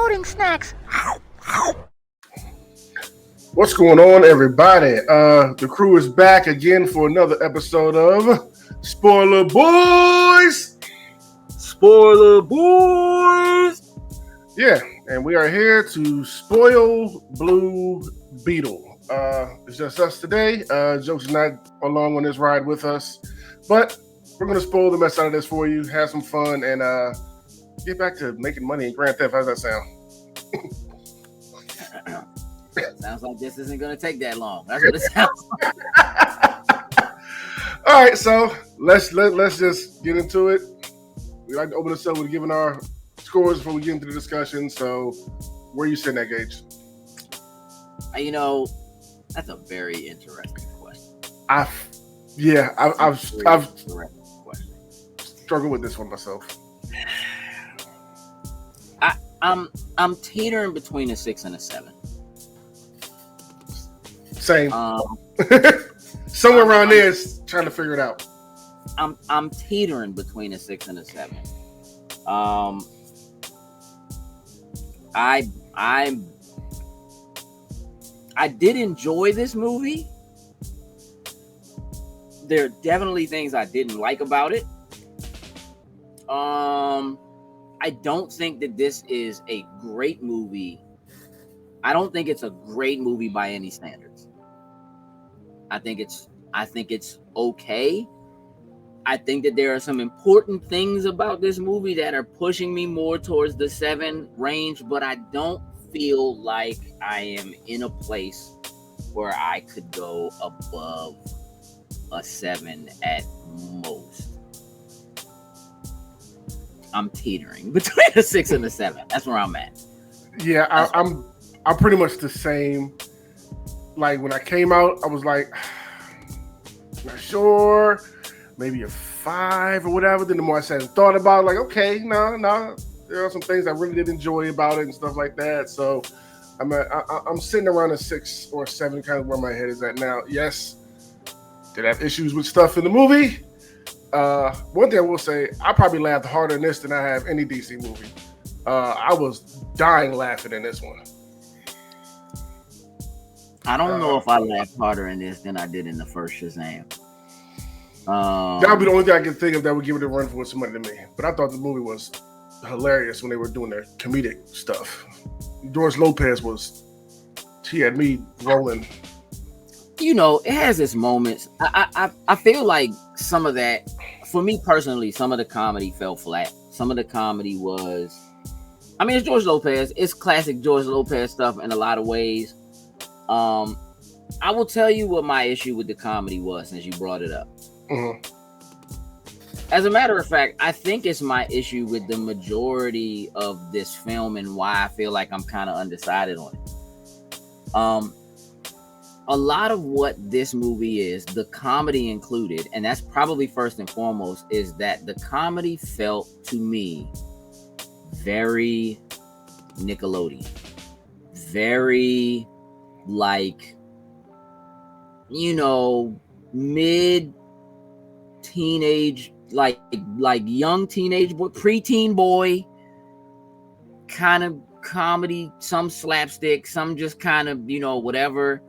Loading snacks. What's going on, everybody? The crew is back again for another episode of Spoiler Boys. Spoiler Boys. Yeah, and we are here to spoil Blue Beetle. It's just us today. Joke's not along on this ride with us, but we're going to spoil the mess out of this for you, have some fun, and get back to making money in Grand Theft. How's that sound? Sounds like this isn't going to take that long. That's what it sounds like. All right, so let's just get into it. We like to open this up with giving our scores before we get into the discussion. So, where are you sitting at, Gage? That's a very interesting question. I've struggled with this one myself. I'm teetering between a 6 and a 7. Same. Somewhere around there is trying to figure it out. I'm teetering between a 6 and a 7. I did enjoy this movie. There are definitely things I didn't like about it. I don't think that this is a great movie. I don't think it's a great movie by any standards. I think it's okay. I think that there are some important things about this movie that are pushing me more towards the 7 range, but I don't feel like I am in a place where I could go above a 7 at most. I'm teetering between a 6 and a 7. That's where I'm at. Yeah, I'm pretty much the same. Like when I came out, I was like, not sure, maybe a 5 or whatever. Then the more I sat and thought about it, like, okay, no, there are some things I really did enjoy about it and stuff like that. So I'm sitting around a 6 or 7, kind of where my head is at now. Yes, did I have issues with stuff in the movie? One thing I will say, I probably laughed harder in this than I have any DC movie. I was dying laughing in this one. I don't know if I laughed harder in this than I did in the first Shazam. That would be the only thing I can think of that would give it a run for somebody to me. But I thought the movie was hilarious when they were doing their comedic stuff. George Lopez he had me rolling. It has its moments. I feel like some of that, for me personally, some of the comedy fell flat. Some of the comedy was, it's George Lopez. It's classic George Lopez stuff in a lot of ways. I will tell you what my issue with the comedy was since you brought it up. Mm-hmm. As a matter of fact, I think it's my issue with the majority of this film and why I feel like I'm kind of undecided on it. A lot of what this movie is, the comedy included, and that's probably first and foremost, is that the comedy felt to me very Nickelodeon. Very mid teenage, like young teenage boy, preteen boy kind of comedy, some slapstick, some just kind of, whatever.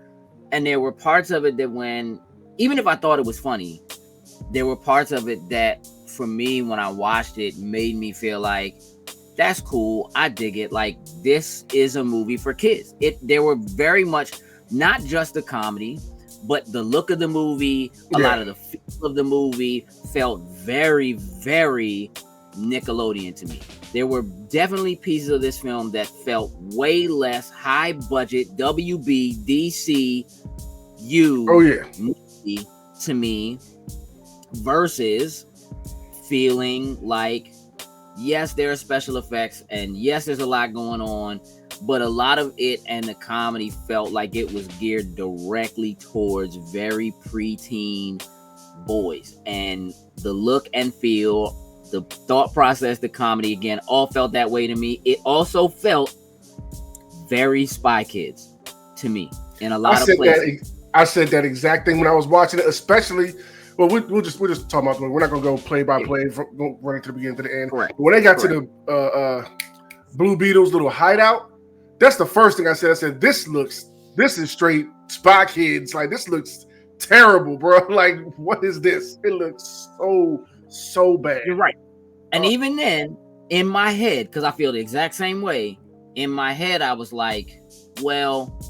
And there were parts of it that even if I thought it was funny, there were parts of it that for me, when I watched it, made me feel like, that's cool. I dig it. Like, this is a movie for kids. There were very much not just the comedy, but the look of the movie, a lot of the feel of the movie felt very, very Nickelodeon to me. There were definitely pieces of this film that felt way less high budget WB DCU movie to me, versus feeling like, yes, there are special effects and yes, there's a lot going on, but a lot of it and the comedy felt like it was geared directly towards very preteen boys. And the look and feel, the thought process, the comedy, again, all felt that way to me. It also felt very Spy Kids to me in a lot of places. I said that exact thing when I was watching it, especially. Well, we're just talking about. We're not gonna go play by play, run into the beginning to the end. Correct. When they got to the Blue Beetle's little hideout. That's the first thing I said. I said, this is straight Spy Kids. Like, this looks terrible, bro. Like, what is this? It looks so bad. You're right. And even then, in my head, because I feel the exact same way, in my head, I was like, well,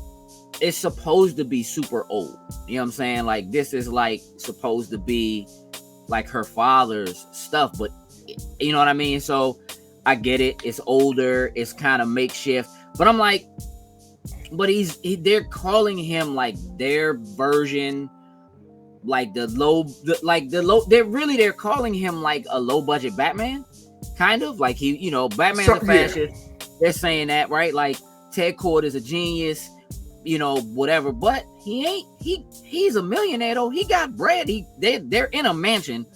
it's supposed to be super old. You know what I'm saying? Like, this is like supposed to be like her father's stuff, but you know what I mean? So I get it. It's older. It's kind of makeshift. But I'm like, but they're calling him like their version, like they're calling him like a low budget Batman, kind of like Batman's a fascist. Yeah. They're saying that, right? Like Ted Kord is a genius, whatever. But he's a millionaire though. He got bread. They're in a mansion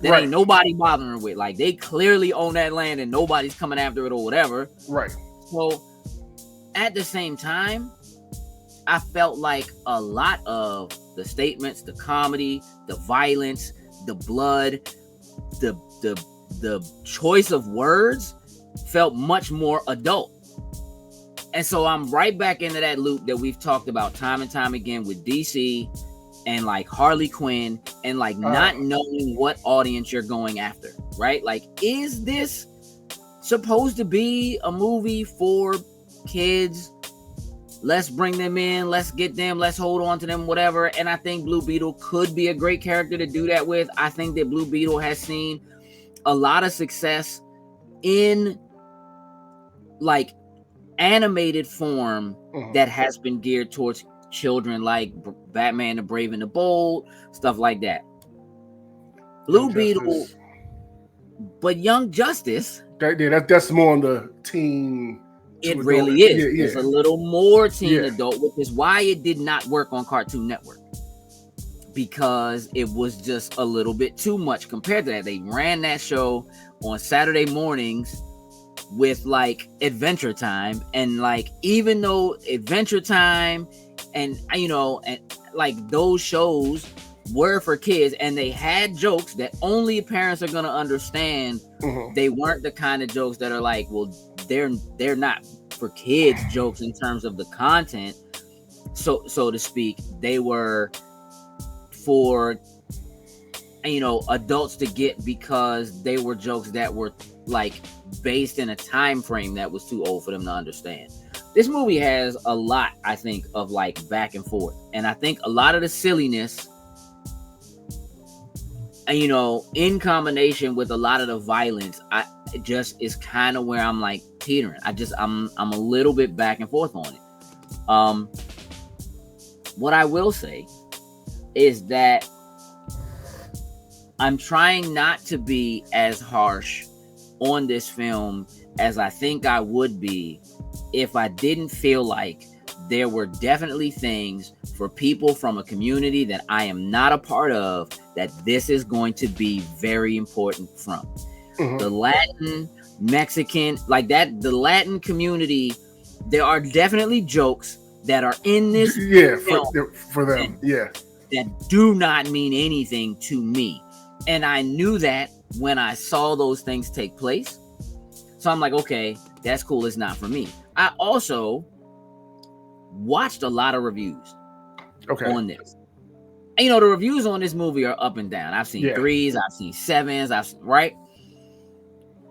that ain't nobody bothering with. Like they clearly own that land and nobody's coming after it or whatever. Right. So at the same time, I felt like a lot of the statements, the comedy, the violence, the blood, the choice of words felt much more adult. And so I'm right back into that loop that we've talked about time and time again with DC and like Harley Quinn and like not knowing what audience you're going after, right? Like, is this supposed to be a movie for kids? Let's bring them in. Let's get them. Let's hold on to them, whatever. And I think Blue Beetle could be a great character to do that with. I think that Blue Beetle has seen a lot of success in like animated form that has been geared towards children, like Batman the Brave and the Bold, stuff like that. Blue Beetle, but Young Justice. That's more on the teen. It really is. Yeah. It's a little more teen adult, which is why it did not work on Cartoon Network. Because it was just a little bit too much compared to that. They ran that show on Saturday mornings with like Adventure Time. And like, even though Adventure Time and like those shows were for kids and they had jokes that only parents are going to understand, they weren't the kind of jokes that are like, well, they're not for kids jokes in terms of the content, so to speak. They were for adults to get because they were jokes that were like based in a time frame that was too old for them to understand. This movie has a lot, I think, of like back and forth, and I think a lot of the silliness, in combination with a lot of the violence, it just is kind of where I'm like teetering. I'm a little bit back and forth on it. What I will say is that I'm trying not to be as harsh on this film as I think I would be if I didn't feel like there were definitely things for people from a community that I am not a part of that this is going to be very important from. The Latin, Mexican, like that, the Latin community, there are definitely jokes that are in this film for them, that do not mean anything to me. And I knew that when I saw those things take place. So I'm like, okay, that's cool. It's not for me. I also watched a lot of reviews on this. And, the reviews on this movie are up and down. I've seen 3s, I've seen 7s, right?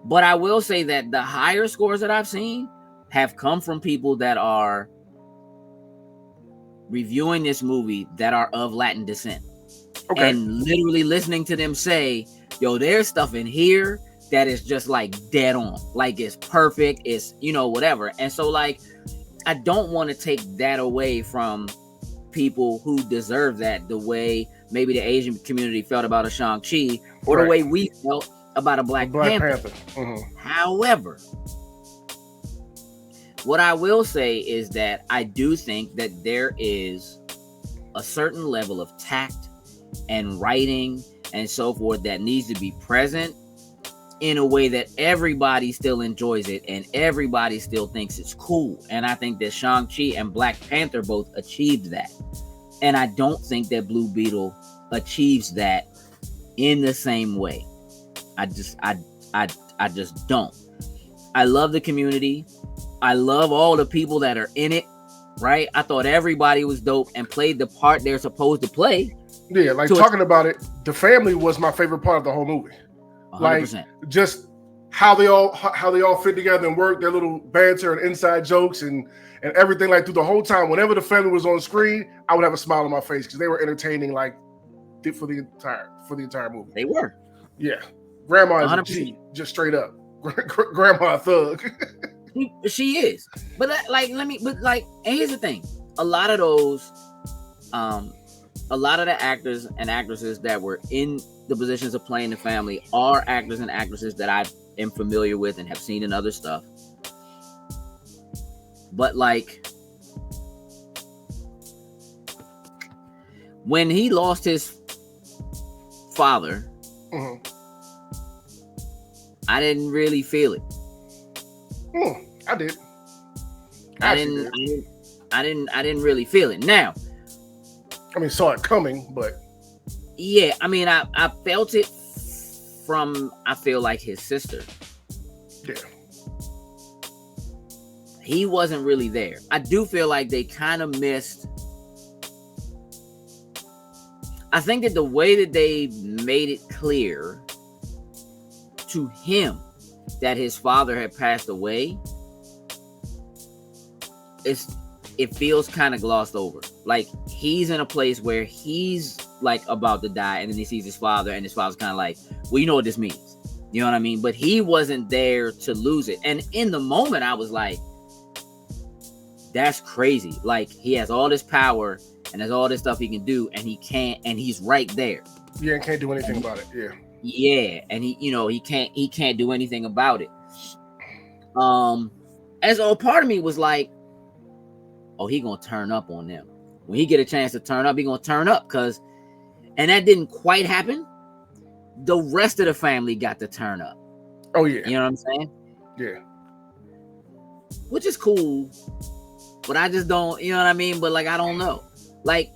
But I will say that the higher scores that I've seen have come from people that are reviewing this movie that are of Latin descent. And literally listening to them say, yo, there's stuff in here that is just like dead on. Like it's perfect. It's, whatever. And so like, I don't want to take that away from people who deserve that, the way maybe the Asian community felt about a Shang-Chi or the way we felt about a Black Panther. However, what I will say is that I do think that there is a certain level of tact and writing and so forth that needs to be present in a way that everybody still enjoys it and everybody still thinks it's cool. And I think that Shang-Chi and Black Panther both achieved that. And I don't think that Blue Beetle achieves that in the same way. I just don't. I love the community. I love all the people that are in it, right? I thought everybody was dope and played the part they're supposed to play. Yeah, like talking about it, the family was my favorite part of the whole movie. 100%. Like just how they all fit together and work, their little banter and inside jokes and everything. Like through the whole time, whenever the family was on screen, I would have a smile on my face because they were entertaining like for the entire movie. They were. Yeah, Grandma is 100%. a G, just straight up. Grandma a thug. She is. But and here's the thing. A lot of the actors and actresses that were in the positions of playing the family are actors and actresses that I am familiar with and have seen in other stuff. But like when he lost his father, I didn't really feel it. I did. I didn't really feel it. Now, I mean, saw it coming, but yeah, I mean, I felt it from, I feel like his sister. Yeah. He wasn't really there. I do feel like they kind of missed. I think that the way that they made it clear to him that his father had passed away, it feels kind of glossed over. Like he's in a place where he's like about to die, and then he sees his father, and his father's kind of like, well, you know what this means. You know what I mean? But he wasn't there to lose it. And in the moment, I was like, that's crazy. Like he has all this power and there's all this stuff he can do, and he can't, and he's right there. Yeah, and can't do anything about it. Yeah. Yeah, and he can't do anything about it. And so part of me was like, oh, he gonna turn up on them. When he get a chance to turn up, he gonna turn up, and that didn't quite happen. The rest of the family got to turn up. Oh yeah. You know what I'm saying? Yeah. Which is cool, but I just don't, you know what I mean? But like, I don't know. Like,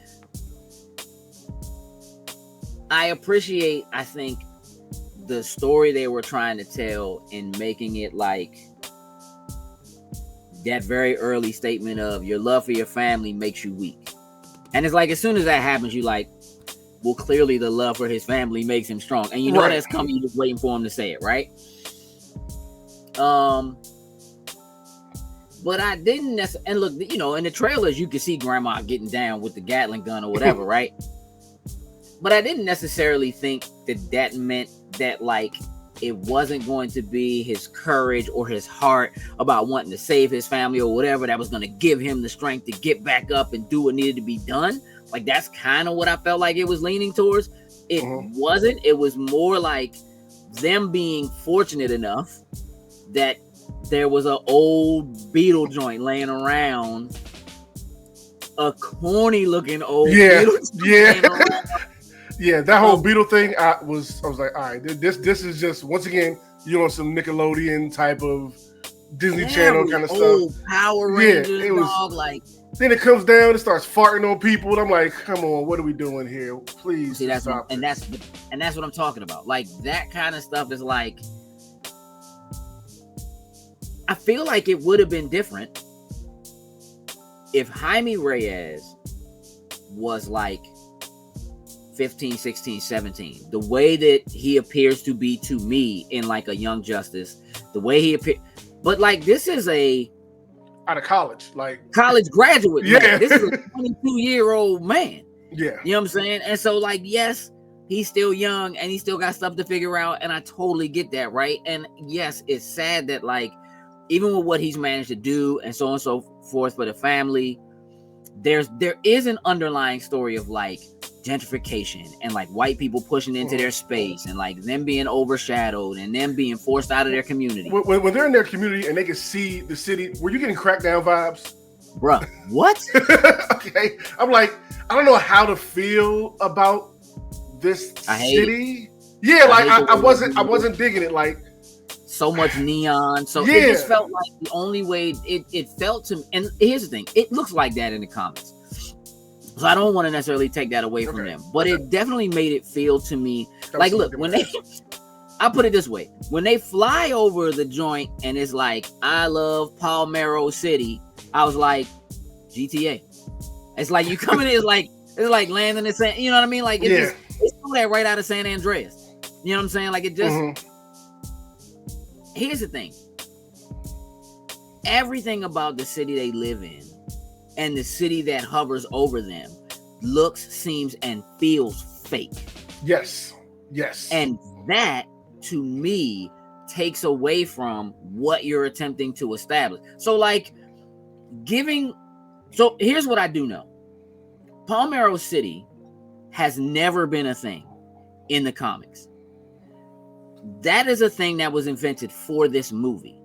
I appreciate, I think, the story they were trying to tell in making it like that very early statement of your love for your family makes you weak. And it's like, as soon as that happens, you like, well, clearly the love for his family makes him strong. And you know that's coming, you're just waiting for him to say it, right? But I didn't necessarily, and look, you know, in the trailers, you can see Grandma getting down with the Gatling gun or whatever, right? But I didn't necessarily think that meant that, like, it wasn't going to be his courage or his heart about wanting to save his family or whatever that was going to give him the strength to get back up and do what needed to be done. Like, that's kind of what I felt like it was leaning towards. It wasn't. It was more like them being fortunate enough that there was an old Beetle joint laying around, a corny looking old Beetle joint Yeah, that whole Beetle thing, I was like, all right, this is just, once again, you know, some Nickelodeon type of Disney Channel kind of stuff. Power Rangers, it was, dog, like. Then it comes down, it starts farting on people, and I'm like, come on, what are we doing here? Please see, that's stop. And that's what I'm talking about. Like, that kind of stuff is like, I feel like it would have been different if Jaime Reyes was like 15, 16, 17. The way that he appears to be to me in like a Young Justice, the way he appears, but like this is a out of college, like college graduate. Yeah, man. This is a 22-year-old man. Yeah, you know what I'm saying? And so, like, yes, he's still young and he still got stuff to figure out, and I totally get that, right? And yes, it's sad that, like, even with what he's managed to do and so on and so forth for the family, there is an underlying story of like gentrification and like white people pushing into their space and like them being overshadowed and them being forced out of their community. When they're in their community and they can see the city, were you getting crackdown vibes? Bruh, what? Okay. I'm like, I don't know how to feel about this city. Yeah, like I wasn't digging it. Like, so much neon. So it just felt like the only way it felt to me. And here's the thing, it looks like that in the comics. So I don't want to necessarily take that away from them. But it definitely made it feel to me like, look, when I'll put it this way. When they fly over the joint and it's like, I love Palmero City, I was like, GTA. It's like you coming in, it's like landing in San, you know what I mean? Like it's that right out of San Andreas. You know what I'm saying? Like it just here's the thing. Everything about the city they live in and the city that hovers over them looks, seems, and feels fake. Yes. And that, to me, takes away from what you're attempting to establish. So, so here's what I do know. Palmero City has never been a thing in the comics. That is a thing that was invented for this movie.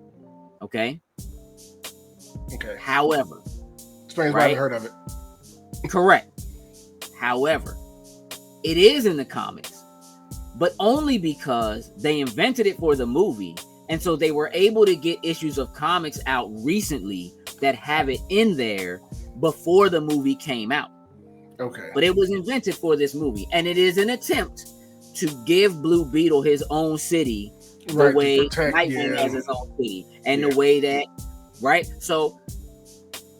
Okay. However, explains why I haven't heard of it. Correct. However, it is in the comics, but only because they invented it for the movie, and so they were able to get issues of comics out recently that have it in there before the movie came out. Okay. But it was invented for this movie, and it is an attempt to give Blue Beetle his own city the way Nightwing has his own city, and the way that, right? So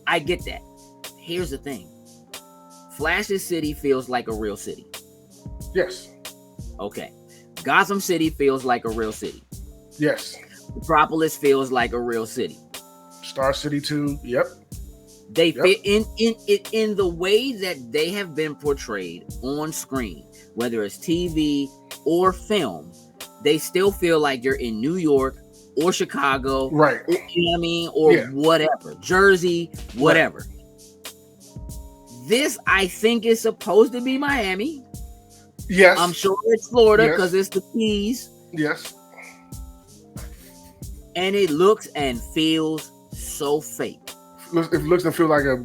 I get that. Here's the thing. Flash's city feels like a real city. Yes. Okay. Gotham City feels like a real city. Yes. Metropolis feels like a real city. Star City too. Yep. They fit in the way that they have been portrayed on screen, whether it's TV or film. They still feel like you're in New York or Chicago, right? You know what I mean, or whatever, Jersey, whatever. Right. This, I think, is supposed to be Miami. Yes, I'm sure it's Florida because it's the Keys. Yes, and it looks and feels so fake. It looks and feels like a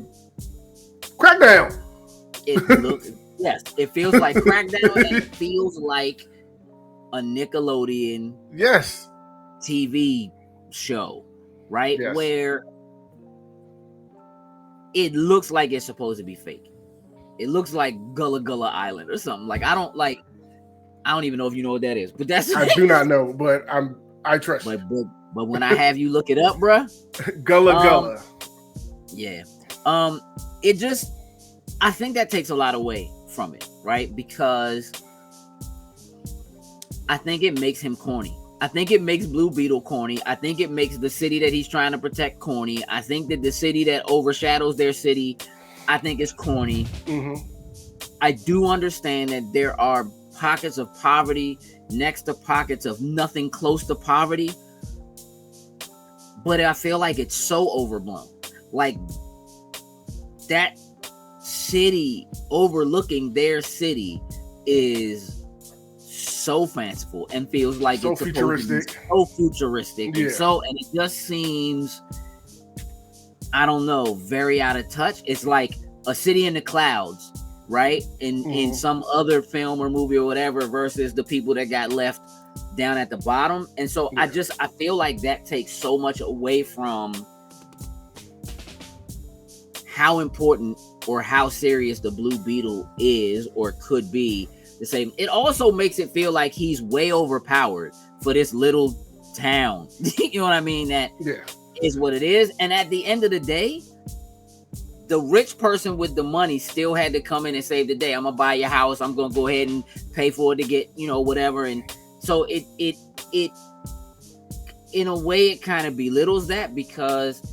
Crackdown. It feels like Crackdown, and it feels like a Nickelodeon TV show, right? Yes. Where it looks like it's supposed to be fake. It looks like Gullah Gullah Island or something. Like I don't even know if you know what that is, but that's I do not know, but I trust you. But when I have you look it up, bruh. Gullah Gullah. Yeah. It just, I think that takes a lot away from it, right? Because I think it makes him corny. I think it makes Blue Beetle corny. I think it makes the city that he's trying to protect corny. I think that the city that overshadows their city, I think is corny. Mm-hmm. I do understand that there are pockets of poverty next to pockets of nothing close to poverty, but I feel like it's so overblown. Like that city overlooking their city is so fanciful and feels like so it's futuristic. So futuristic. Yeah. And it just seems, I don't know, very out of touch. It's like a city in the clouds, right? In some other film or movie or whatever, versus the people that got left down at the bottom. And so I feel like that takes so much away from how important or how serious the Blue Beetle is or could be. The same. It also makes it feel like he's way overpowered for this little town. You know what I mean? That is what it is. And at the end of the day, the rich person with the money still had to come in and save the day. I'm gonna buy your house. I'm gonna go ahead and pay for it to get, whatever. And so it in a way it kind of belittles that because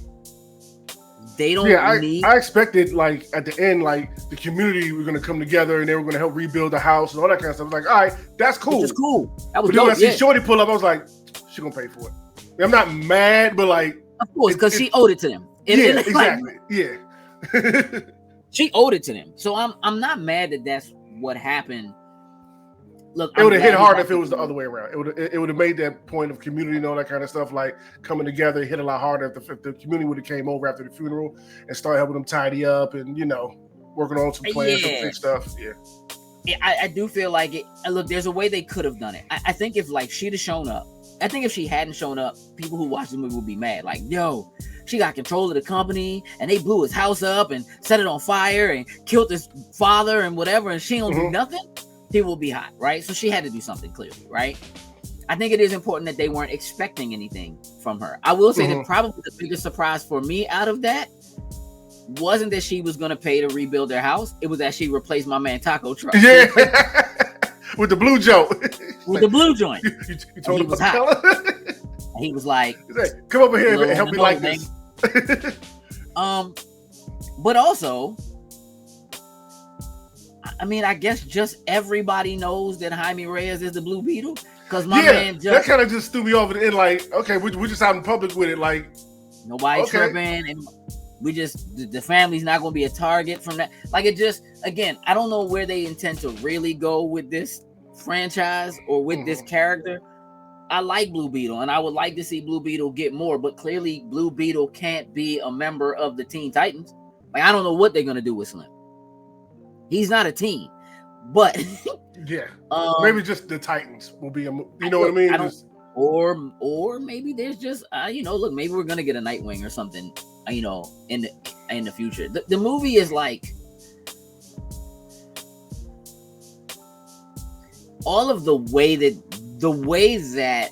they don't need. I expected like at the end, like the community were gonna come together and they were gonna help rebuild the house and all that kind of stuff. I was like, all right, that's cool. It's cool. That was but then when I see Shorty pull up, I was like, she gonna pay for it. I'm not mad, but like, of course, because she owed it to them. Exactly. She owed it to them. So I'm not mad that that's what happened. Look, it would have hit harder if it was the other way around. It would have made that point of community and all that kind of stuff, like coming together, hit a lot harder if the community would have came over after the funeral and started helping them tidy up and working on some plans, some big stuff. I do feel like it. Look, there's a way they could have done it. I think if like she'd have shown up, I think if she hadn't shown up, people who watch the movie would be mad. Like, yo, she got control of the company and they blew his house up and set it on fire and killed his father and whatever, and she don't do nothing. People will be hot, right? So she had to do something clearly, right? I think it is important that they weren't expecting anything from her. I will say that probably the biggest surprise for me out of that wasn't that she was going to pay to rebuild their house. It was that she replaced my man Taco Truck. Yeah. With the blue joint. With the blue joint. You told him was about hot. the color? He was like, come over here and help me like this. But also, I mean, I guess just everybody knows that Jaime Reyes is the Blue Beetle. Because my man just... that kind of just threw me over the end. Like, okay, we're just out in public with it. Like, nobody tripping. And we just... The family's not going to be a target from that. Like, it just... Again, I don't know where they intend to really go with this franchise or with this character. I like Blue Beetle, and I would like to see Blue Beetle get more. But clearly, Blue Beetle can't be a member of the Teen Titans. Like, I don't know what they're going to do with Slim. He's not a teen. But... Yeah, maybe just the Titans will be a, you know what I mean? Or maybe there's just look, maybe we're gonna get a Nightwing or something, in the future. The movie is like all of the way that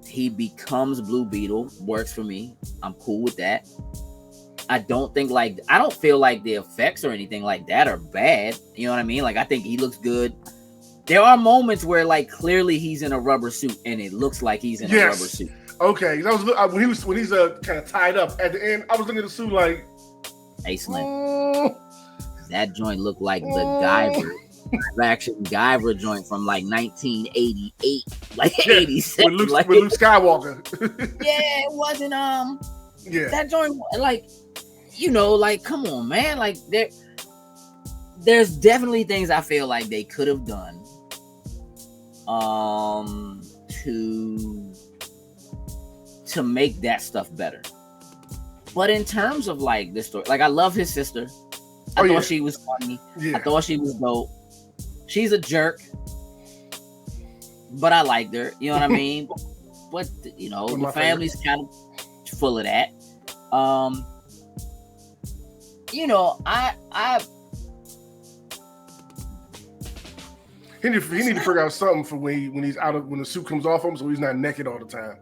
he becomes Blue Beetle works for me. I'm cool with that. I don't feel like the effects or anything like that are bad. You know what I mean? Like, I think he looks good. There are moments where, like, clearly he's in a rubber suit, and it looks like he's in a rubber suit. Okay, that was when he's kind of tied up at the end. I was looking at the suit like, hey Slim, that joint looked like the Guyver, action Guyver joint from like 1988, like 87, with Luke Skywalker. Yeah, it wasn't that joint, like, like, come on, man, like there's definitely things I feel like they could have done to make that stuff better. But in terms of like this story, like, I love his sister. I thought she was funny. I thought she was dope. She's a jerk, but I liked her. You know what I mean? But the family's kind of full of that. He need to figure out something for when he's when the suit comes off him, so he's not naked all the time.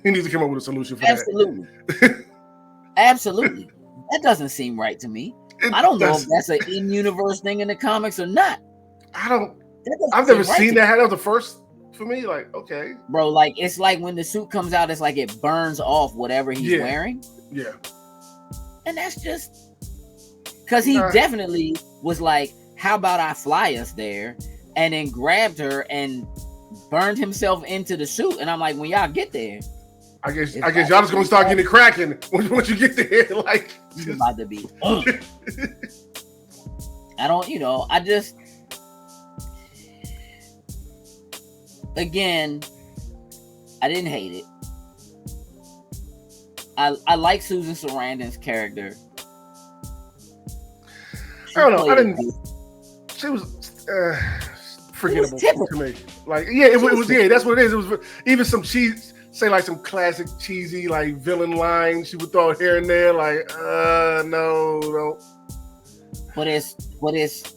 He needs to come up with a solution for that. Absolutely. That doesn't seem right to me. I don't know if that's an in-universe thing in the comics or not. I've never seen that. That was the first for me. Like, okay, bro. Like, it's like when the suit comes out, it's like it burns off whatever he's wearing. Yeah. And that's just because he definitely was like, how about I fly us there? And then grabbed her and burned himself into the suit. And I'm like, when y'all get there, I guess y'all just gonna start getting it cracking once you get there. Like, it's about to be. I don't, I just, again, I didn't hate it. I like Susan Sarandon's character. I don't know. I didn't. She was forgettable to me. Like, it was. Yeah, that's what it is. It was even some cheese. Say like some classic cheesy like villain line she would throw it here and there. Like, no. But it's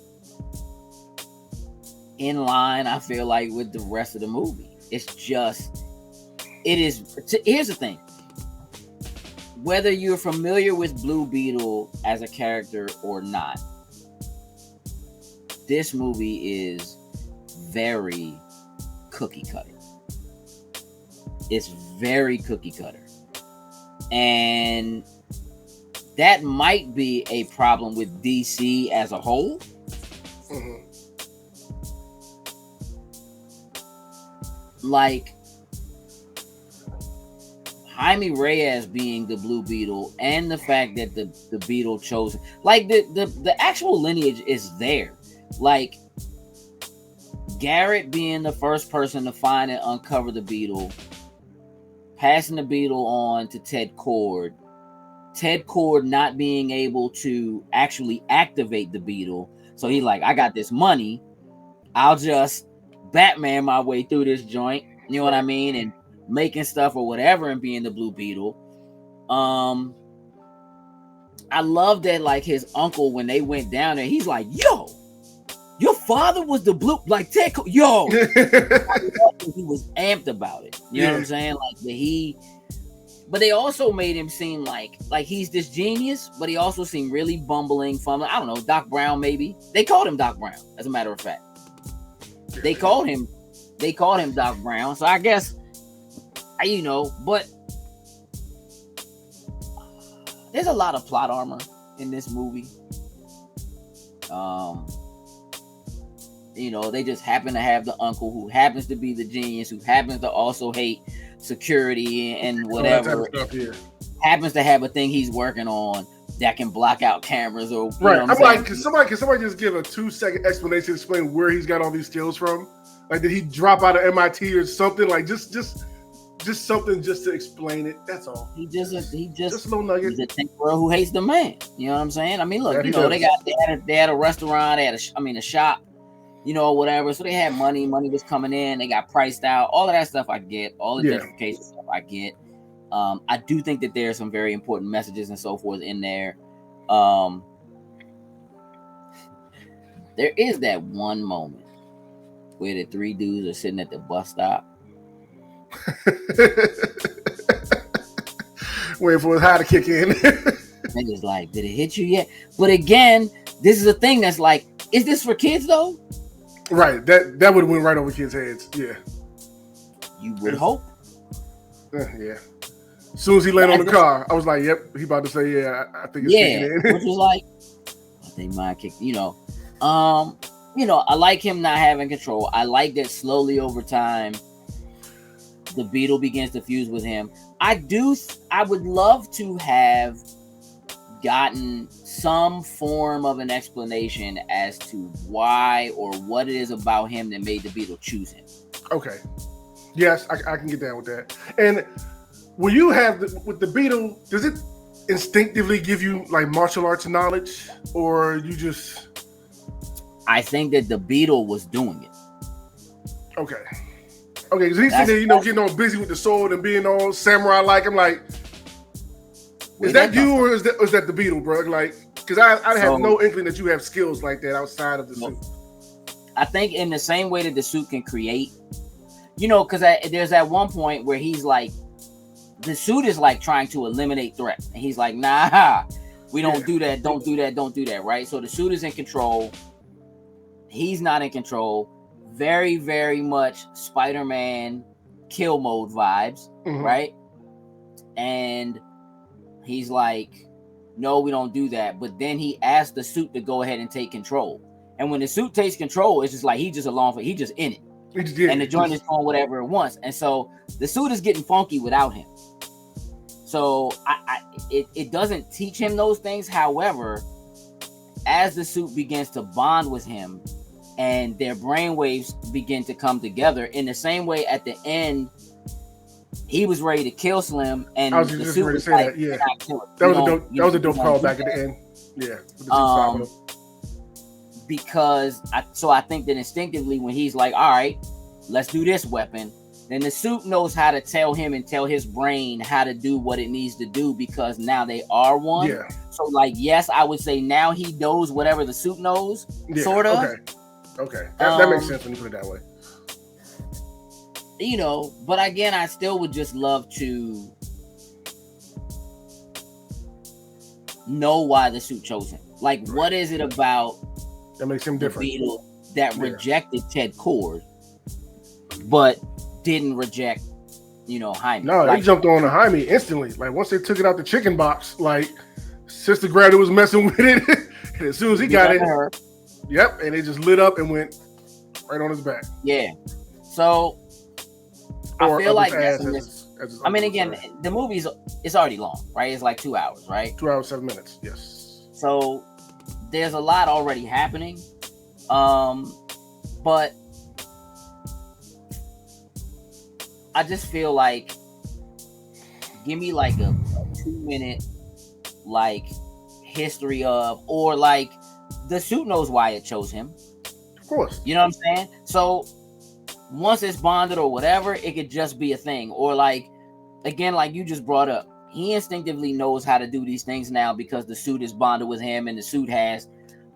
in line, I feel like, with the rest of the movie. It's just, it is. Here's the thing. Whether you're familiar with Blue Beetle as a character or not, this movie is very cookie cutter. It's very cookie cutter. And that might be a problem with DC as a whole. Mm-hmm. Like, Jaime Reyes being the Blue Beetle and the fact that the Beetle chose, like, the actual lineage is there. Like, Garrett being the first person to find and uncover the Beetle, passing the Beetle on to Ted Kord not being able to actually activate the Beetle. So he's like, I got this money, I'll just Batman my way through this joint, you know what I mean, and making stuff or whatever and being the Blue Beetle. I love that, like, his uncle, when they went down there, he's like, yo, you're father was the blue, like Ted. Yo, he was amped about it. You know what I'm saying? Like but they also made him seem like he's this genius, but he also seemed really bumbling, fumbling. I don't know, Doc Brown maybe. They called him Doc Brown, as a matter of fact. They called him Doc Brown. So I guess, but there's a lot of plot armor in this movie. They just happen to have the uncle who happens to be the genius, who happens to also hate security and whatever. Happens to have a thing he's working on that can block out cameras or right. I'm like, can somebody just give a 2-second explanation to explain where he's got all these skills from? Like, did he drop out of MIT or something? Like, just something just to explain it. That's all. He just a little nugget. He's a tinkerer who hates the man. You know what I'm saying? I mean, look, they had a restaurant, they had a shop, whatever. So they had money. Money was coming in. They got priced out. All of that stuff I get. All the gentrification stuff I get. I do think that there are some very important messages and so forth in there. There is that one moment where the 3 dudes are sitting at the bus stop. Waiting for his high to kick in. And it's like, did it hit you yet? But again, this is a thing that's like, is this for kids though? Right. That would have went right over kids' heads. Yeah. You would hope. Yeah. As soon as he landed on the car, I was like, yep, he about to say, yeah, I think it's kicking in. Which was like, I think mine kicked, I like him not having control. I like that slowly over time, the Beetle begins to fuse with him. I would love to have gotten some form of an explanation as to why or what it is about him that made the Beetle choose him. Okay. Yes, I can get down with that. And when you have with the Beetle, does it instinctively give you like martial arts knowledge, or you just? I think that the Beetle was doing it. Okay, because he's sitting there, getting all busy with the sword and being all samurai-like. I'm like, is that you or is that the Beetle, bro? Like, because I have no inkling that you have skills like that outside of the suit. I think in the same way that the suit can create, because there's at one point where he's like, the suit is like trying to eliminate threats. And he's like, nah, we don't do that. Don't do that. Don't do that. Right. So the suit is in control. He's not in control. Very, very much Spider-Man kill mode vibes. Mm-hmm. Right. And he's like, no, we don't do that. But then he asked the suit to go ahead and take control. And when the suit takes control, it's just like, he's just in it. And the joint is doing whatever it wants. And so the suit is getting funky without him. So it doesn't teach him those things. However, as the suit begins to bond with him and their brainwaves begin to come together in the same way at the end, he was ready to kill Slim. And I was just ready to say like, that. Yeah. That was a dope call back at the end. Yeah. Because I think that instinctively when he's like, all right, let's do this weapon, then the suit knows how to tell him and tell his brain how to do what it needs to do, because now they are one. Yeah. So like, yes, I would say now he knows whatever the suit knows, sort of. Okay. That makes sense when you put it that way. But again, I still would just love to know why the suit chose him. Like, what is it about that makes him different? Beetle that rejected Ted Cord, but didn't reject, Jaime. No, he jumped on to Jaime instantly. Like, once they took it out the chicken box, like, Sister Gravity was messing with it. And as soon as he got it, yep, and it just lit up and went right on his back. Yeah. So I feel like again, the movie's it's already long, right? It's like 2 hours, right? 2 hours, 7 minutes. Yes. So there's a lot already happening. But I just feel like, give me like a 2-minute like history of, or like the suit knows why it chose him. Of course. You know what I'm saying? So once it's bonded or whatever, it could just be a thing. Or like, again, like you just brought up, he instinctively knows how to do these things now because the suit is bonded with him and the suit has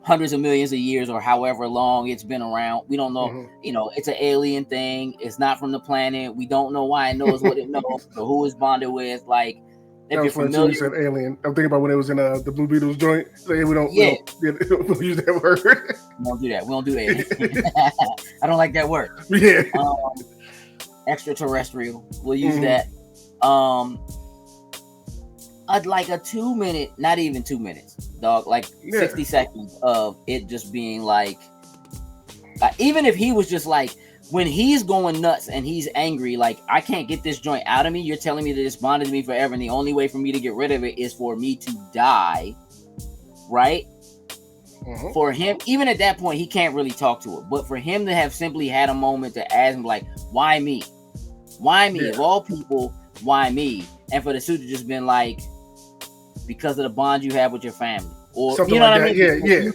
hundreds of millions of years or however long it's been around. We don't know. Mm-hmm. You know, it's an alien thing. It's not from the planet. We don't know why it knows what it knows or who it's bonded with. Like, if That you're was funny too. You familiar, said alien. I'm thinking about when it was in the Blue Beetles joint. So yeah, we don't use that word. We don't do that. We don't do alien. I don't like that word. Yeah. Extraterrestrial. We'll use Mhm. that. I'd like a 2 minute, not even 2 minutes, dog. Like Yeah. 60 seconds of it just being like, even if he was just like, when he's going nuts and he's angry, like, I can't get this joint out of me. You're telling me that it's bonded to me forever, and the only way for me to get rid of it is for me to die, right? Mhm. For him, even at that point, he can't really talk to her. But for him to have simply had a moment to ask him, like, why me? Why me? Yeah. Of all people, why me? And for the suit to just been like, because of the bond you have with your family. Or, Something you know like what I that. mean? Yeah.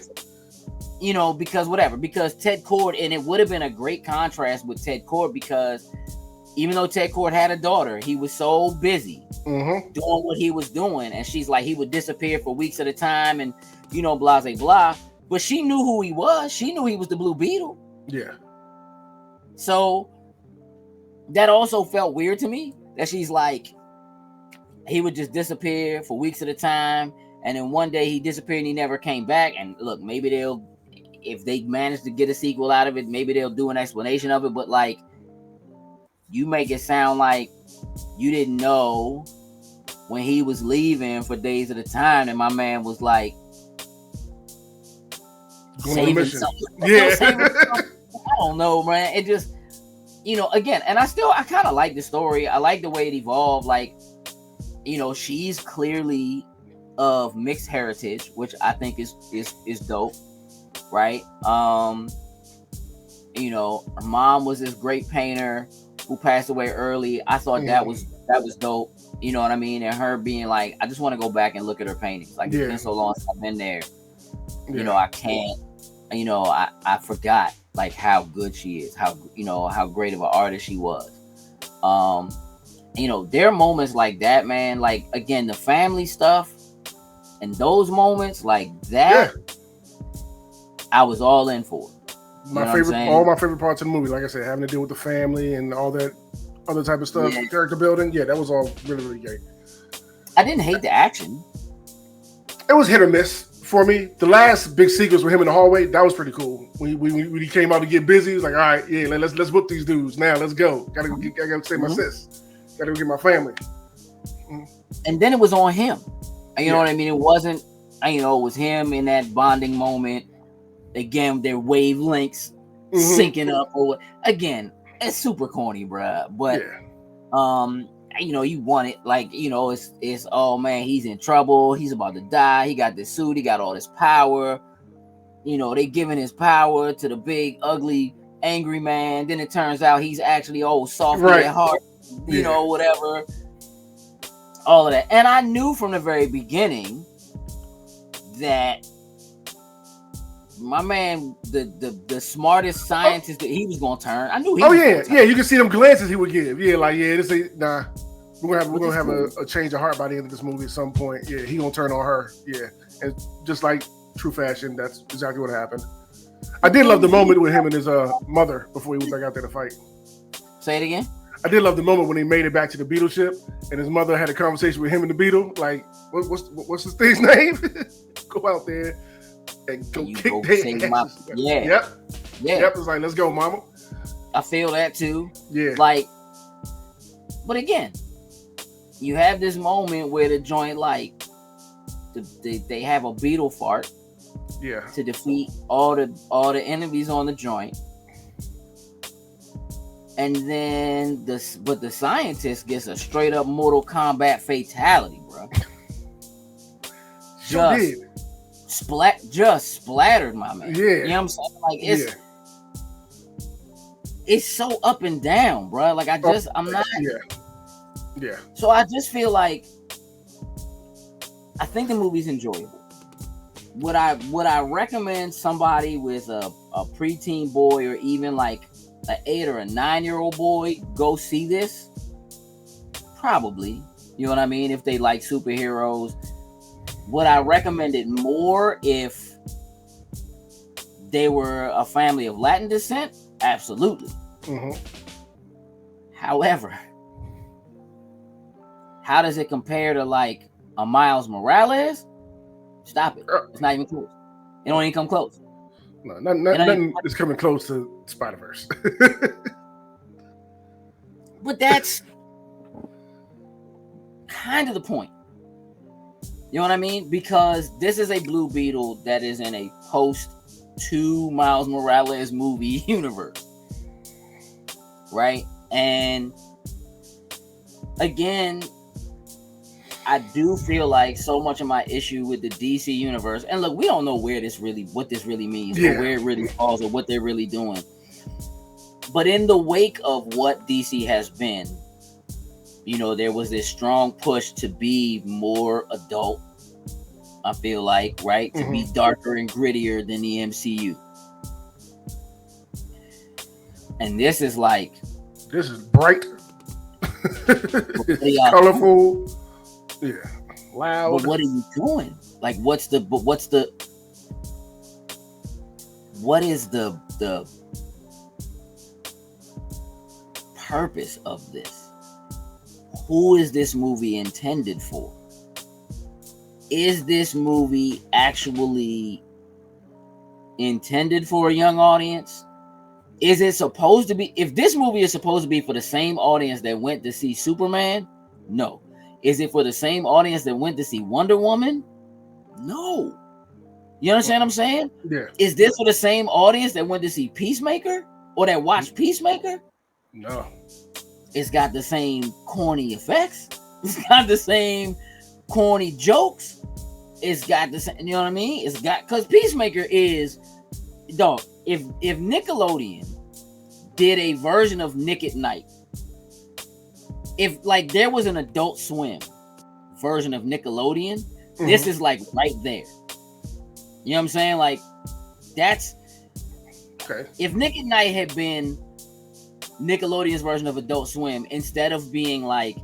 You know, because whatever. Because Ted Cord, and it would have been a great contrast with Ted Cord, because even though Ted Cord had a daughter, he was so busy Mm-hmm. doing what he was doing. And she's like, he would disappear for weeks at a time and, you know, blah, blah, blah. But she knew who he was. She knew he was the Blue Beetle. Yeah. So that also felt weird to me, that she's like, he would just disappear for weeks at a time. And then one day he disappeared and he never came back. And look, maybe if they manage to get a sequel out of it, maybe they'll do an explanation of it. But like, you make it sound like you didn't know when he was leaving for days at a time, and my man was like saving something. Yeah. I don't know, man. It just, you know, again, and I kind of like the story. I like the way it evolved. Like, you know, she's clearly of mixed heritage, which I think is dope, right? You know, her mom was this great painter who passed away early. I thought that was dope. You know what I mean? And her being like, I just want to go back and look at her paintings. Like, it's been so long since I've been there. You know, I can't. You know, I forgot like how good she is, how, you know, how great of an artist she was. You know, there are moments like that, man. Like, again, the family stuff and those moments like that, I was all in for. All my favorite parts of the movie, like I said, having to deal with the family and all that other type of stuff, character building. Yeah, that was all really, really great. I didn't hate the action. It was hit or miss for me. The last big sequence with him in the hallway, that was pretty cool. When he came out to get busy, he was like, all right, yeah, let's whoop these dudes. Now let's go. Gotta go save my sis. Gotta go get my family. And then it was on him. You know what I mean? It wasn't, you know, it was him in that bonding moment. Again, their wavelengths syncing up. Or again, it's super corny, bruh. But you know, you want it, like, you know, it's oh man, he's in trouble, he's about to die, he got this suit, he got all this power. You know, they giving his power to the big, ugly, angry man. Then it turns out he's actually soft at heart, you know, whatever. All of that. And I knew from the very beginning that my man, the smartest scientist that he was gonna turn. I knew he was you can see them glances he would give. Yeah, like, this ain't, nah. We're gonna have a change of heart by the end of this movie at some point. Yeah, he gonna turn on her. Yeah. And just like true fashion, that's exactly what happened. I did love the moment with him and his mother before he went back out there to fight. Say it again. I did love the moment when he made it back to the Beetle ship and his mother had a conversation with him and the Beetle. Like, what's this thing's name? Go out there and go kick their ass. Yep. It's like, let's go, mama. I feel that too. Yeah. Like, but again, you have this moment where the joint, like, they have a beetle fart. Yeah. To defeat all the enemies on the joint. And then the scientist gets a straight up Mortal Kombat fatality, bro. Just splattered my man. Yeah. You know what I'm saying? Like, it's so up and down, bro. Like, I'm not. Yeah. So I just feel like I think the movie's enjoyable. Would I recommend somebody with a preteen boy or even like an 8 or a 9-year-old boy go see this? Probably. You know what I mean? If they like superheroes. Would I recommend it more if they were a family of Latin descent, absolutely. However, how does it compare to like a Miles Morales? Stop it. It's not even close. It don't even come close. No, nothing is coming close to Spider-Verse. But that's kind of the point. You know what I mean? Because this is a Blue Beetle that is in a post-2 Miles Morales movie universe. Right? And again, I do feel like so much of my issue with the DC universe, and look, we don't know what this really means, or where it really falls, or what they're really doing. But in the wake of what DC has been, you know, there was this strong push to be more adult, I feel like, right? To be darker and grittier than the MCU. And this is like... This is bright. It's colorful. Yeah. Loud. But what are you doing? Like, what is the purpose of this? Who is this movie intended for? Is this movie actually intended for a young audience? Is it supposed to be? If this movie is supposed to be for the same audience that went to see Superman, no. Is it for the same audience that went to see Wonder Woman? No. You understand what I'm saying? Yeah. Is this for the same audience that went to see Peacemaker or that watched Peacemaker? No. It's got the same corny effects. It's got the same corny jokes. It's got the same, you know what I mean? It's got, because Peacemaker is, dog, if Nickelodeon did a version of Nick at Night, if like there was an Adult Swim version of Nickelodeon, this is like right there. You know what I'm saying? Like, that's okay. If Nick at Night had been Nickelodeon's version of Adult Swim, instead of being like,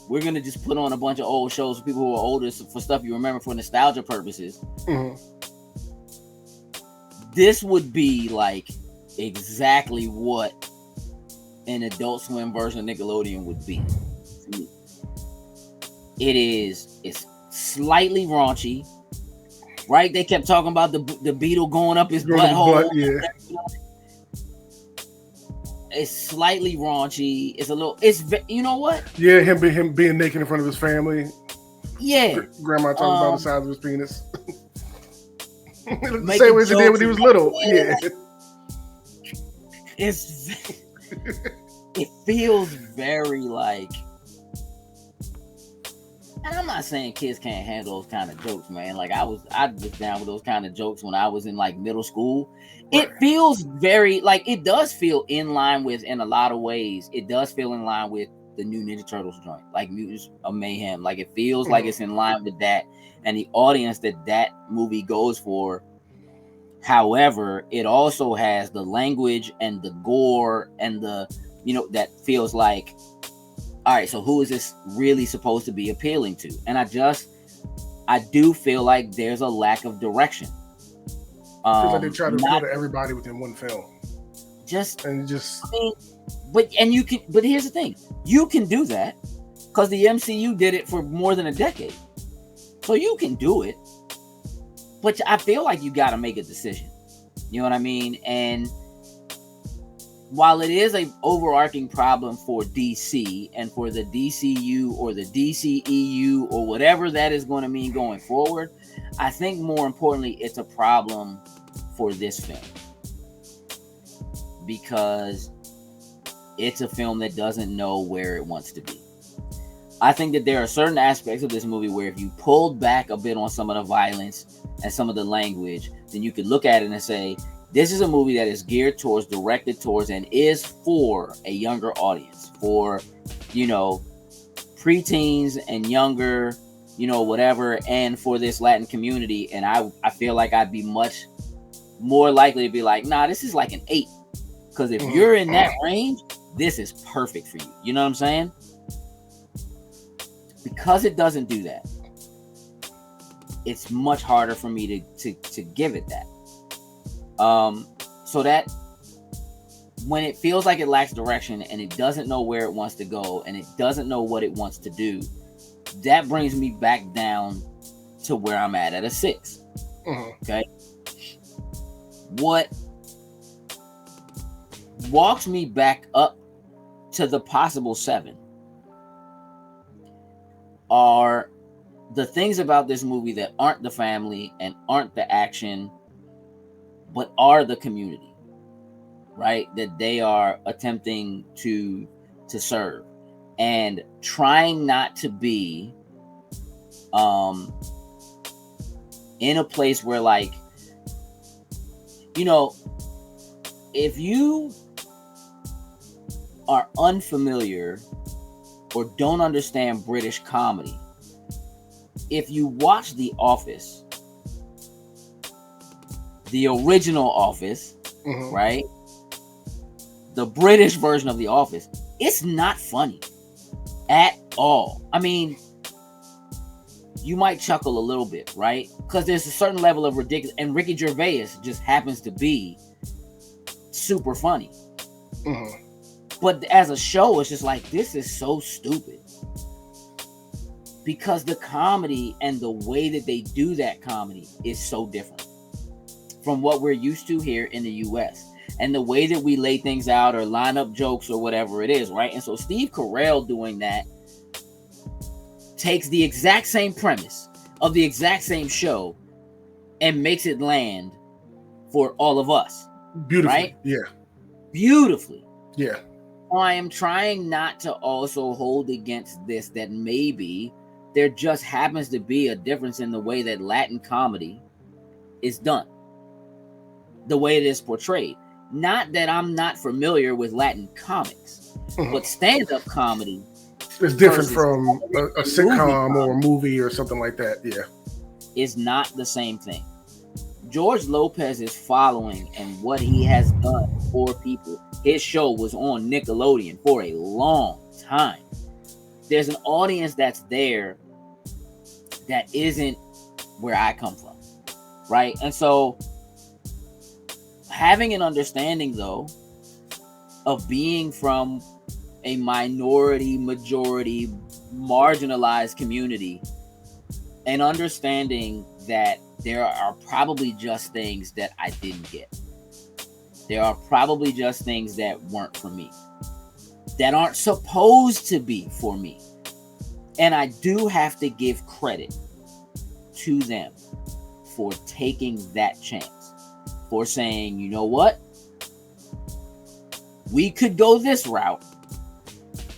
we're gonna just put on a bunch of old shows for people who are older, for stuff you remember for nostalgia purposes, this would be like exactly what an Adult Swim version of Nickelodeon would be. It's slightly raunchy, right? They kept talking about the beetle going up his butthole. Yeah. It's slightly raunchy. You know what? Yeah, him being naked in front of his family. Yeah. Grandma talking about the size of his penis. The same way he did when he was little. Yeah. It feels very like, and I'm not saying kids can't handle those kind of jokes, man. Like I was down with those kind of jokes when I was in like middle school. It feels very like, it does feel in line with, in a lot of ways, it does feel in line with the new Ninja Turtles joint, like Mutants of Mayhem. Like it feels like it's in line with that and the audience that movie goes for. However, it also has the language and the gore and the, you know, that feels like, all right, so who is this really supposed to be appealing to? And I do feel like there's a lack of direction. Like they try to appeal to everybody within one film. But here's the thing. You can do that because the MCU did it for more than a decade. So you can do it. But I feel like you got to make a decision. You know what I mean? And while it is an overarching problem for DC and for the DCU or the DCEU or whatever that is going to mean going forward, I think more importantly, it's a problem for this film. Because it's a film that doesn't know where it wants to be. I think that there are certain aspects of this movie where if you pulled back a bit on some of the violence and some of the language, then you could look at it and say, this is a movie that is geared towards, directed towards, and is for a younger audience, for, you know, preteens and younger, you know, whatever, and for this Latin community. And I feel like I'd be much more likely to be like, nah, this is like an 8. Because if you're in that range, this is perfect for you. You know what I'm saying? Because it doesn't do that, it's much harder for me to give it that. So that when it feels like it lacks direction and it doesn't know where it wants to go and it doesn't know what it wants to do, that brings me back down to where I'm at a 6. Okay. What walks me back up to the possible 7 are the things about this movie that aren't the family and aren't the action, but are the community, right? That they are attempting to serve and trying not to be in a place where, like, you know, if you are unfamiliar or don't understand British comedy, if you watch The Office, the original Office, right? The British version of The Office, it's not funny at all. I mean, you might chuckle a little bit, right? Because there's a certain level of ridiculous, and Ricky Gervais just happens to be super funny. But as a show, it's just like, this is so stupid. Because the comedy and the way that they do that comedy is so different from what we're used to here in the US. And the way that we lay things out or line up jokes or whatever it is, right? And so Steve Carell doing that takes the exact same premise of the exact same show and makes it land for all of us. Beautifully. Right? Yeah. Beautifully. Yeah. I am trying not to also hold against this that maybe there just happens to be a difference in the way that Latin comedy is done, the way it is portrayed. Not that I'm not familiar with Latin comics, but stand-up comedy is different from a sitcom or a movie or something like that. Yeah. Is not the same thing. George Lopez's following and what he has done for people. His show was on Nickelodeon for a long time. There's an audience that's there that isn't where I come from, right? And so having an understanding, though, of being from a minority, majority, marginalized community, and understanding that there are probably just things that I didn't get. There are probably just things that weren't for me, that aren't supposed to be for me. And I do have to give credit to them for taking that chance, for saying, you know what? We could go this route.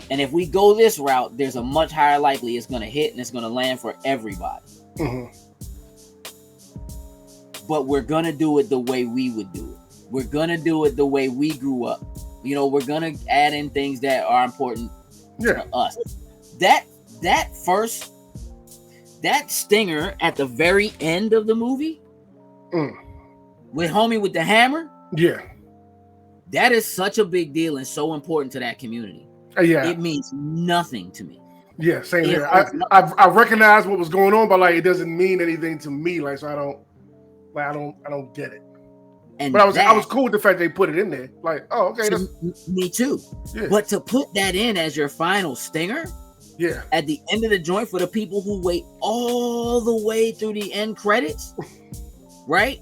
And if we go this route, there's a much higher likely it's going to hit and it's going to land for everybody. But we're going to do it the way we would do it. We're going to do it the way we grew up. You know, we're going to add in things that are important to us. That stinger at the very end of the movie with homie with the hammer. Yeah. That is such a big deal and so important to that community. Yeah. It means nothing to me. Yeah, same here. I recognize what was going on, but like it doesn't mean anything to me. Like, so I don't get it. And but I was cool with the fact they put it in there. Like, oh, okay. Me too. Yeah. But to put that in as your final stinger, at the end of the joint for the people who wait all the way through the end credits, right?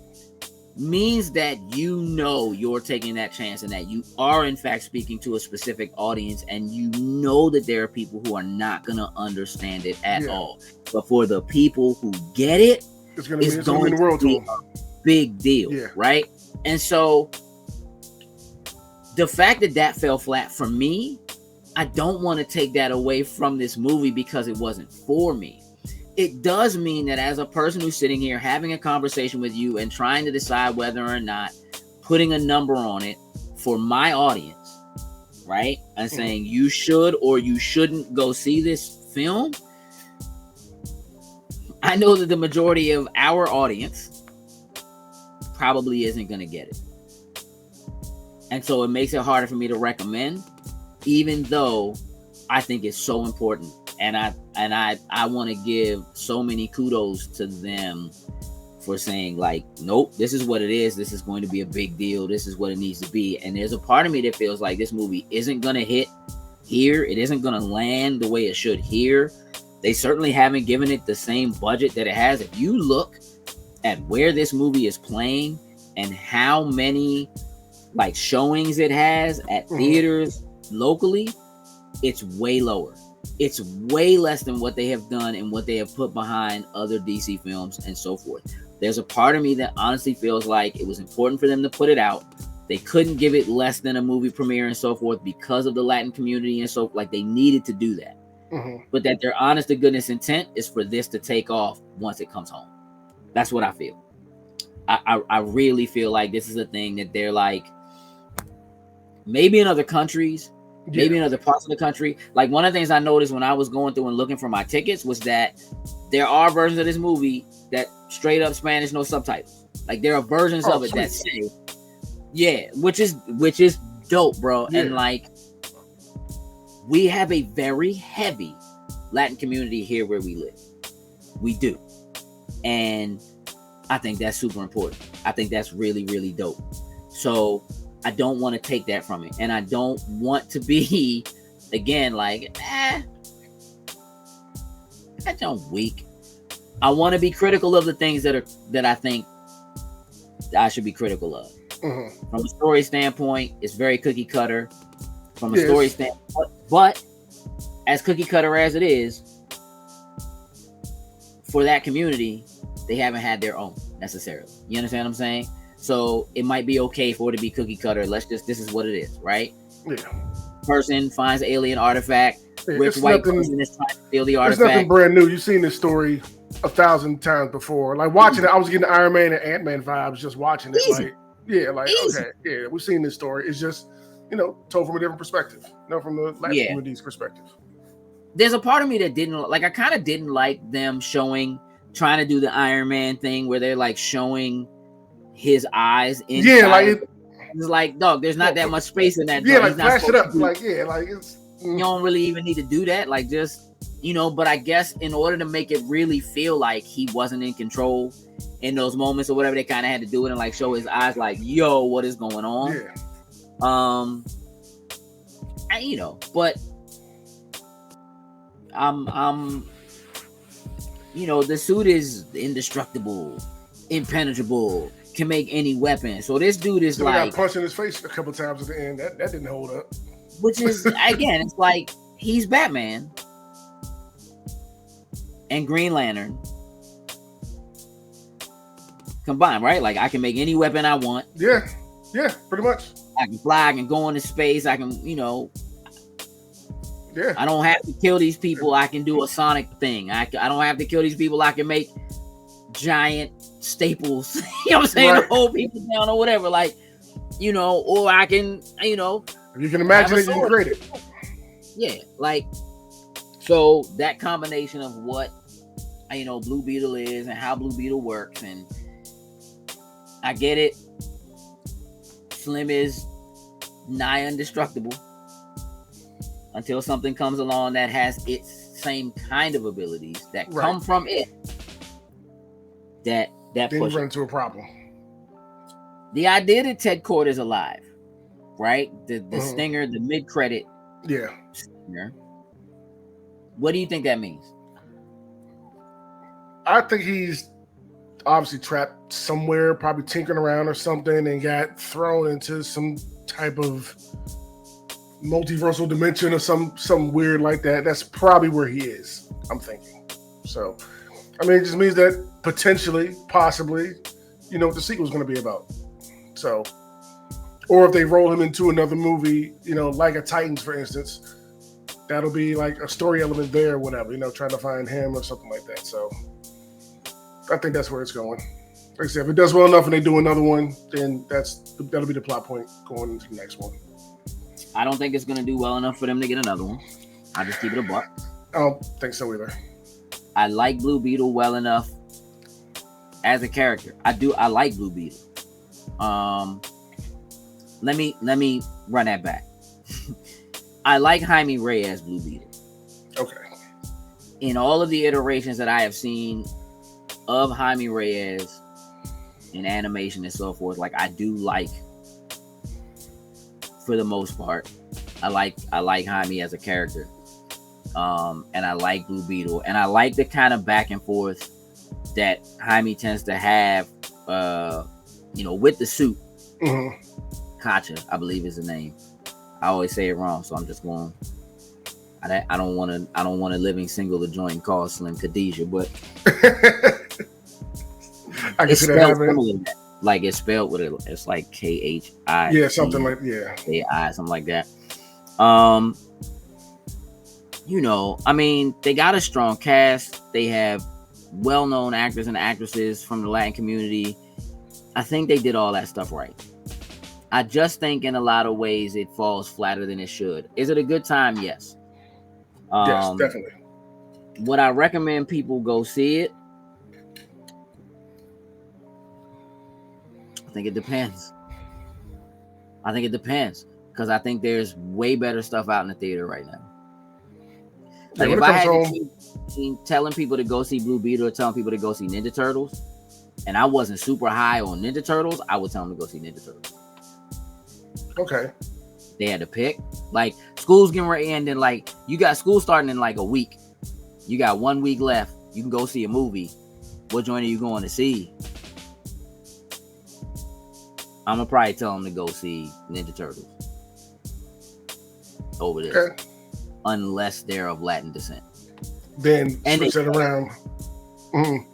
Means that you know you're taking that chance and that you are in fact speaking to a specific audience, and you know that there are people who are not going to understand it at all. But for the people who get it, it's going to be a big deal, right? And so the fact that fell flat for me, I don't want to take that away from this movie because it wasn't for me. It does mean that as a person who's sitting here having a conversation with you and trying to decide whether or not putting a number on it for my audience, right? And saying you should or you shouldn't go see this film. I know that the majority of our audience probably isn't going to get it. And so it makes it harder for me to recommend, even though I think it's so important. And I want to give so many kudos to them for saying like, nope, this is what it is. This is going to be a big deal. This is what it needs to be. And there's a part of me that feels like this movie isn't going to hit here. It isn't going to land the way it should here. They certainly haven't given it the same budget that it has. If you look at where this movie is playing and how many like showings it has at theaters locally, it's way lower. It's way less than what they have done and what they have put behind other DC films and so forth. There's a part of me that honestly feels like it was important for them to put it out. They couldn't give it less than a movie premiere and so forth because of the Latin community and so like they needed to do that. But that their honest to goodness intent is for this to take off once it comes home. That's what I feel. I really feel like this is a thing that they're like, maybe in other countries, maybe in other parts of the country. Like one of the things I noticed when I was going through and looking for my tickets was that there are versions of this movie that straight up Spanish, no subtitles. Like there are versions of it that say, which is dope, bro. Yeah. And like we have a very heavy Latin community here where we live. We do. And I think that's super important. I think that's really, really dope. So I don't want to take that from it. And I don't want to be, again, like, that's just weak. I want to be critical of the things that I think I should be critical of. From a story standpoint, it's very cookie cutter. From a story standpoint, but as cookie cutter as it is, for that community, they haven't had their own necessarily. You understand what I'm saying? So it might be okay for it to be cookie cutter. This is what it is, right? Yeah. Person finds alien artifact. Rich white person is trying to steal the artifact. It's nothing brand new. You've seen this story 1,000 times before. Like watching it, I was getting Iron Man and Ant-Man vibes just watching it. Easy. Okay, we've seen this story. It's just, told from a different perspective. From the Latin community's perspective. There's a part of me that didn't like. I kind of didn't like them trying to do the Iron Man thing where they're like showing his eyes inside. Yeah, like it's like, dog, there's not that much space in that. Yeah, like flash it up. It's you don't really even need to do that. Like just, but I guess in order to make it really feel like he wasn't in control in those moments or whatever, they kind of had to do it and like show his eyes like, yo, what is going on? Yeah. But the suit is indestructible, impenetrable, can make any weapon. So this dude is like got punched in his face a couple times at the end. That didn't hold up. Which is again, it's like he's Batman and Green Lantern combined, right? Like I can make any weapon I want. Yeah, pretty much. I can fly, I can go into space, I can, I don't have to kill these people. I can do a sonic thing. I don't have to kill these people. I can make giant staples, what I'm saying, to hold people down or whatever. Like, or I can, if you can imagine it, you can create it. Yeah, like, so that combination of what, Blue Beetle is and how Blue Beetle works, and I get it. Slim is nigh indestructible until something comes along that has its same kind of abilities that come from it. That then you run into a problem. The idea that Ted Cord is alive, right? The stinger, the mid-credit stinger. What do you think that means? I think he's obviously trapped somewhere, probably tinkering around or something, and got thrown into some type of multiversal dimension or some weird like that. That's probably where he is, I'm thinking. So, I mean, it just means that potentially, possibly, what the sequel is going to be about. So, or if they roll him into another movie, like a Titans, for instance, that'll be like a story element there or whatever, trying to find him or something like that. So, I think that's where it's going. Like I said, if it does well enough and they do another one, then that'll be the plot point going into the next one. I don't think it's going to do well enough for them to get another one. I just keep it a buck. I don't think so either. I like Blue Beetle well enough as a character. I like Blue Beetle. Let me run that back. I like Jaime Reyes as Blue Beetle. Okay. In all of the iterations that I have seen of Jaime Reyes, in animation and so forth. Like I do like, for the most part, I like Jaime as a character, and I like Blue Beetle, and I like the kind of back and forth that Jaime tends to have, with the suit. Kacha, I believe is the name. I always say it wrong, so I'm just going. I don't want to living single to join call Slim Khadijah, but I can see that happening. Like it's spelled with it. It's like KHI. Yeah, something like AI, something like that. I mean, they got a strong cast. They have well-known actors and actresses from the Latin community. I think they did all that stuff right. I just think in a lot of ways it falls flatter than it should. Is it a good time? Yes. Yes, definitely. Would I recommend people go see it? I think it depends. Because I think there's way better stuff out in the theater right now. Like if I had to keep telling people to go see Blue Beetle or telling people to go see Ninja Turtles, and I wasn't super high on Ninja Turtles, I would tell them to go see Ninja Turtles. Okay. They had to pick. Like school's getting ready to end, and like you got school starting in like a week. You got 1 week left. You can go see a movie. What joint are you going to see? I'm gonna probably tell them to go see Ninja Turtles over this, okay, unless they're of Latin descent. Then switch that around.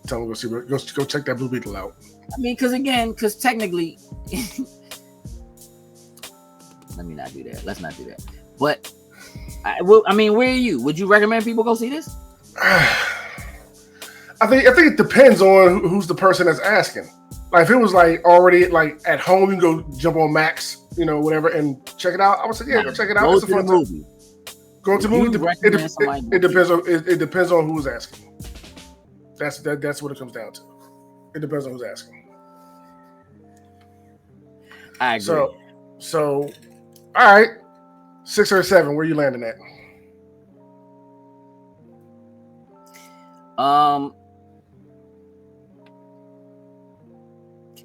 Tell them to go check that Blue Beetle out. I mean, because technically, let me not do that. Let's not do that. But I mean, where are you? Would you recommend people go see this? I think it depends on who's the person that's asking. Like if it was like already like at home, you can go jump on Max, whatever, and check it out. I would say, go check it out. It's a fun movie. Go to the movie. It depends on who's asking. That's what it comes down to. It depends on who's asking. I agree. So, all right, 6 or 7. Where you landing at?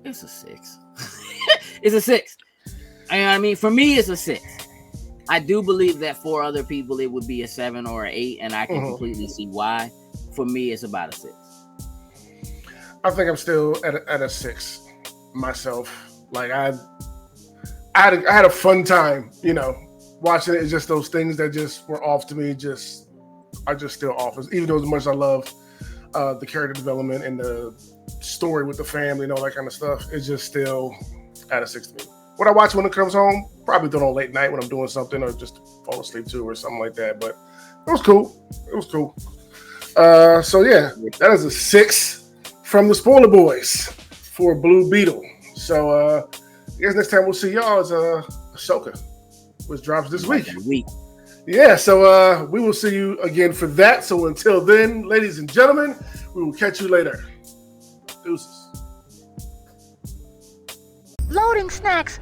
It's a 6. It's a 6. I mean, for me, it's a 6. I do believe that for other people, it would be a 7 or an 8, and I can completely see why. For me, it's about a 6. I think I'm still at a 6 myself. Like I had a fun time, watching it. It's just those things that just were off to me. Are just still off. Even though as much as I love the character development and the story with the family and all that kind of stuff, it's just still at a 6 to me. What I watch when it comes home, probably do it on late night when I'm doing something or just fall asleep to or something like that. But it was cool. So yeah, that is a 6 from the Spoiler Boys for Blue Beetle. So I guess next time we'll see y'all is Ahsoka, which drops this week. Yeah, so we will see you again for that. So until then, ladies and gentlemen, we will catch you later. Deuces. Loading snacks.